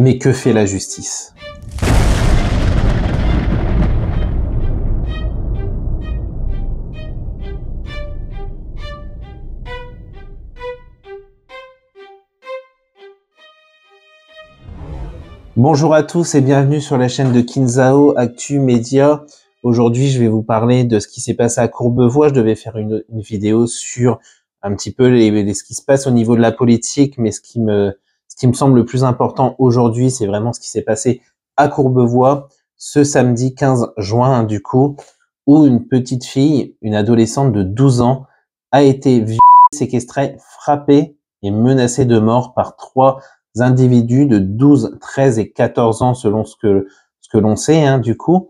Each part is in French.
Mais que fait la justice? Bonjour à tous et bienvenue sur la chaîne de Kinzao Actu Média. Aujourd'hui, je vais vous parler de ce qui s'est passé à Courbevoie. Je devais faire une vidéo sur un petit peu ce qui se passe au niveau de la politique, mais ce qui me semble le plus important aujourd'hui, c'est vraiment ce qui s'est passé à Courbevoie ce samedi 15 juin, du coup, où une petite fille, une adolescente de 12 ans, a été violée, séquestrée, frappée et menacée de mort par trois individus de 12, 13 et 14 ans selon ce que l'on sait, du coup.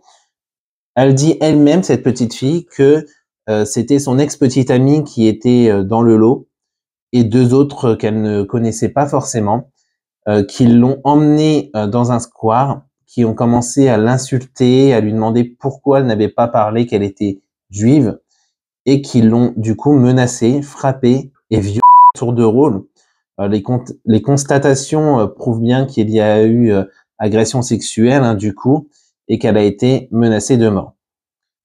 Elle dit elle-même, cette petite fille, que c'était son ex-petite amie qui était dans le lot et deux autres qu'elle ne connaissait pas forcément, qui l'ont emmenée dans un square, qui ont commencé à l'insulter, à lui demander pourquoi elle n'avait pas parlé qu'elle était juive et qui l'ont du coup menacée, frappée et violée à tour de rôle. Les constatations prouvent bien qu'il y a eu agression sexuelle, du coup, et qu'elle a été menacée de mort.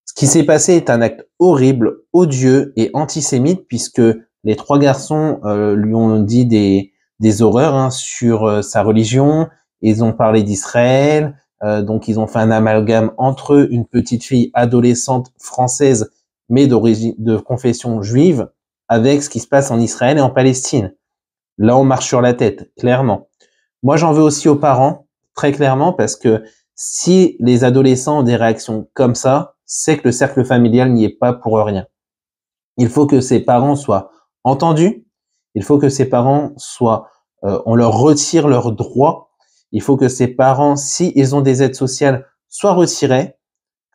Ce qui s'est passé est un acte horrible, odieux et antisémite, puisque les trois garçons lui ont dit des horreurs sur sa religion. Ils ont parlé d'Israël, donc ils ont fait un amalgame entre eux, une petite fille adolescente française, mais de confession juive, avec ce qui se passe en Israël et en Palestine. Là, on marche sur la tête, clairement. Moi, j'en veux aussi aux parents, très clairement, parce que si les adolescents ont des réactions comme ça, c'est que le cercle familial n'y est pas pour rien. Il faut que ces parents soient entendus. Il faut que ces parents soient, on leur retire leurs droits. Il faut que ces parents, si ils ont des aides sociales, soient retirés.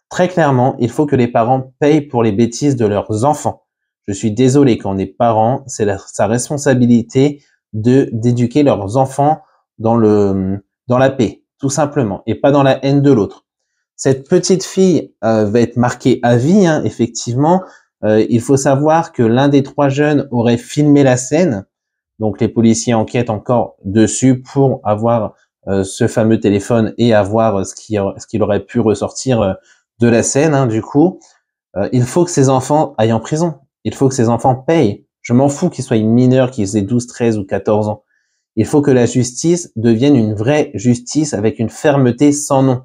Très clairement, il faut que les parents payent pour les bêtises de leurs enfants. Je suis désolé, quand on est parent, c'est sa responsabilité d'éduquer leurs enfants dans la paix, tout simplement, et pas dans la haine de l'autre. Cette petite fille va être marquée à vie, effectivement. Il faut savoir que l'un des trois jeunes aurait filmé la scène, donc les policiers enquêtent encore dessus pour avoir ce fameux téléphone et avoir ce qu'il aurait pu ressortir de la scène, du coup. Il faut que ces enfants aillent en prison. Il faut que ces enfants payent. Je m'en fous qu'ils soient mineurs, qu'ils aient 12, 13 ou 14 ans. Il faut que la justice devienne une vraie justice avec une fermeté sans nom.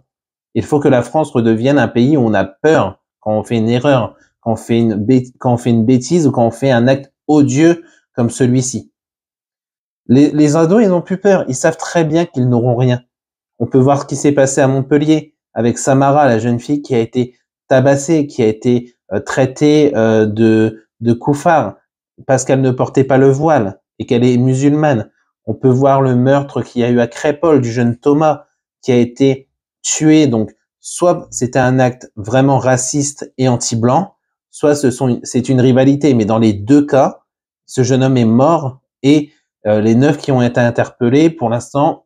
Il faut que la France redevienne un pays où on a peur quand on fait une erreur, quand on fait une bêtise ou quand on fait un acte odieux comme celui-ci. Les ados, ils n'ont plus peur. Ils savent très bien qu'ils n'auront rien. On peut voir ce qui s'est passé à Montpellier avec Samara, la jeune fille qui a été tabassée, qui a été traitée de koufar parce qu'elle ne portait pas le voile et qu'elle est musulmane. On peut voir le meurtre qu'il y a eu à Crépol du jeune Thomas qui a été tué. Donc, soit c'était un acte vraiment raciste et anti-blanc, soit c'est une rivalité. Mais dans les deux cas, ce jeune homme est mort et les 9 qui ont été interpellés, pour l'instant,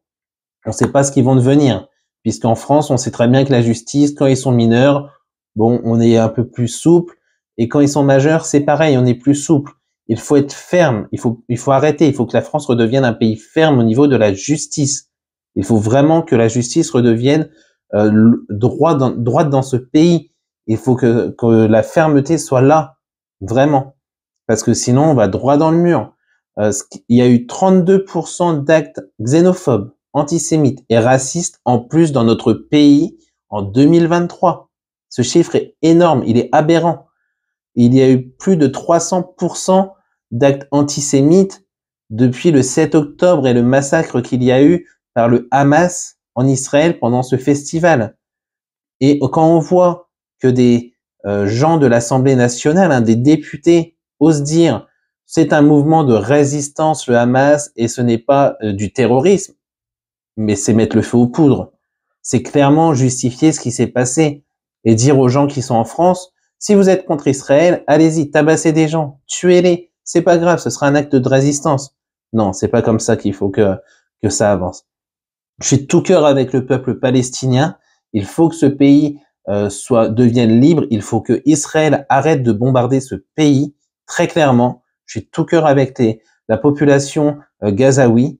on ne sait pas ce qu'ils vont devenir. Puisqu'en France, on sait très bien que la justice, quand ils sont mineurs, bon, on est un peu plus souple. Et quand ils sont majeurs, c'est pareil, on est plus souple. Il faut être ferme, il faut arrêter, il faut que la France redevienne un pays ferme au niveau de la justice. Il faut vraiment que la justice redevienne droite dans ce pays. Il faut que la fermeté soit là, vraiment. Parce que sinon, on va droit dans le mur. Il y a eu 32% d'actes xénophobes, antisémites et racistes en plus dans notre pays en 2023. Ce chiffre est énorme, il est aberrant. Il y a eu plus de 300% d'actes antisémites depuis le 7 octobre et le massacre qu'il y a eu par le Hamas en Israël pendant ce festival. Et quand on voit que des gens de l'Assemblée nationale, des députés, osent dire c'est un mouvement de résistance, le Hamas, et ce n'est pas du terrorisme, mais c'est mettre le feu aux poudres. C'est clairement justifier ce qui s'est passé et dire aux gens qui sont en France, si vous êtes contre Israël, allez-y, tabassez des gens, tuez-les, c'est pas grave, ce sera un acte de résistance. Non, c'est pas comme ça qu'il faut que ça avance. Je suis de tout cœur avec le peuple palestinien. Il faut que ce pays devienne libre. Il faut que Israël arrête de bombarder ce pays, très clairement. Je suis de tout cœur avec la population gazaoui,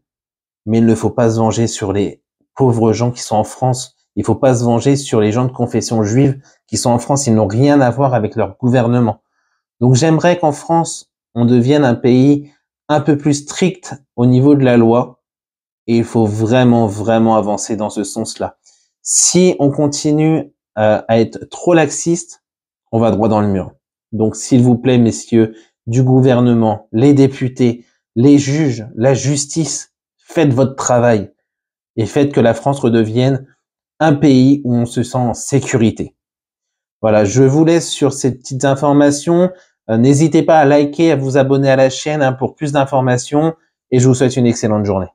mais il ne faut pas se venger sur les pauvres gens qui sont en France. Il faut pas se venger sur les gens de confession juive qui sont en France. Ils n'ont rien à voir avec leur gouvernement. Donc j'aimerais qu'en France, on devienne un pays un peu plus strict au niveau de la loi. Et il faut vraiment, vraiment avancer dans ce sens-là. Si on continue à être trop laxiste, on va droit dans le mur. Donc, s'il vous plaît, messieurs du gouvernement, les députés, les juges, la justice, faites votre travail et faites que la France redevienne un pays où on se sent en sécurité. Voilà, je vous laisse sur ces petites informations. N'hésitez pas à liker, à vous abonner à la chaîne pour plus d'informations et je vous souhaite une excellente journée.